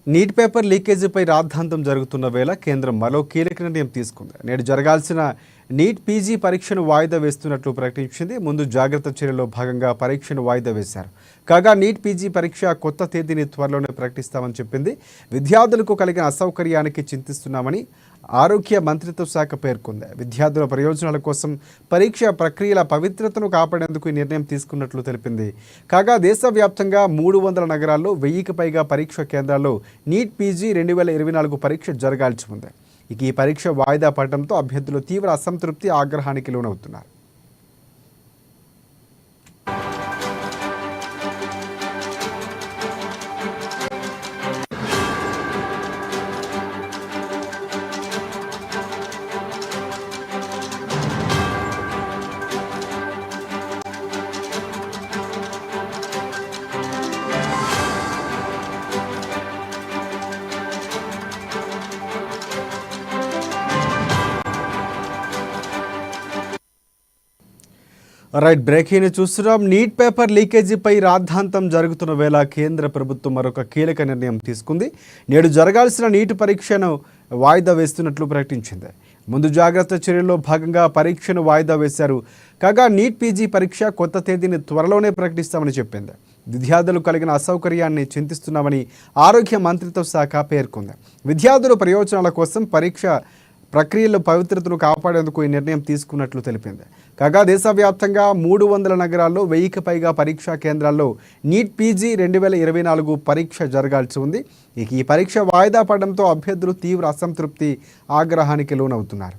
Neat paper లీకేజీపై రాద్ధాంతం జరుగుతున్న వేళ కేంద్రం మరో కీలక నిర్ణయం తీసుకుంది. నేడు జరగాల్సిన నీట్ పీజీ పరీక్షను వాయిదా వేస్తున్నట్లు ప్రకటించింది. ముందు జాగ్రత్త చర్యల్లో భాగంగా పరీక్షను వాయిదా వేశారు. కాగా నీట్ పీజీ పరీక్ష కొత్త తేదీని త్వరలోనే ప్రకటిస్తామని చెప్పింది. విద్యార్థులకు కలిగిన అసౌకర్యానికి చింతిస్తున్నామని ఆరోగ్య మంత్రిత్వ శాఖ పేర్కొంది. విద్యార్థుల ప్రయోజనాల కోసం పరీక్ష ప్రక్రియల పవిత్రతను కాపాడేందుకు ఈ నిర్ణయం తీసుకున్నట్లు తెలిపింది. కాగా దేశవ్యాప్తంగా 300 నగరాల్లో 1000కి పైగా పరీక్ష కేంద్రాల్లో నీట్ పీజీ 2024 పరీక్ష జరగాల్సి ఉంది. ఇక ఈ పరీక్ష వాయిదా పడడంతో అభ్యర్థులు తీవ్ర అసంతృప్తి, ఆగ్రహానికి లోనవుతున్నారు. రైట్, బ్రేకింగ్ చూస్తున్నాం. నీట్ పేపర్ లీకేజీపై రాద్ధాంతం జరుగుతున్న వేళ కేంద్ర ప్రభుత్వం మరొక కీలక నిర్ణయం తీసుకుంది. నేడు జరగాల్సిన నీట్ పరీక్షను వాయిదా వేస్తున్నట్లు ప్రకటించింది. ముందు జాగ్రత్త చర్యల్లో భాగంగా పరీక్షను వాయిదా వేశారు. కాగా నీట్ పీజీ పరీక్ష కొత్త తేదీని త్వరలోనే ప్రకటిస్తామని చెప్పింది. విద్యార్థులు కలిగిన అసౌకర్యాన్ని చింతిస్తున్నామని ఆరోగ్య మంత్రిత్వ శాఖ పేర్కొంది. విద్యార్థుల ప్రయోజనాల కోసం పరీక్ష ప్రక్రియలో పవిత్రతను కాపాడేందుకు ఈ నిర్ణయం తీసుకున్నట్లు తెలిపింది. కాగా దేశవ్యాప్తంగా 300 నగరాల్లో 1000కి పైగా పరీక్షా కేంద్రాల్లో నీట్ పీజీ 2024 పరీక్ష జరగాల్సి ఉంది. ఇక ఈ పరీక్ష వాయిదా పడడంతో అభ్యర్థులు తీవ్ర అసంతృప్తి, ఆగ్రహానికి లోనవుతున్నారు.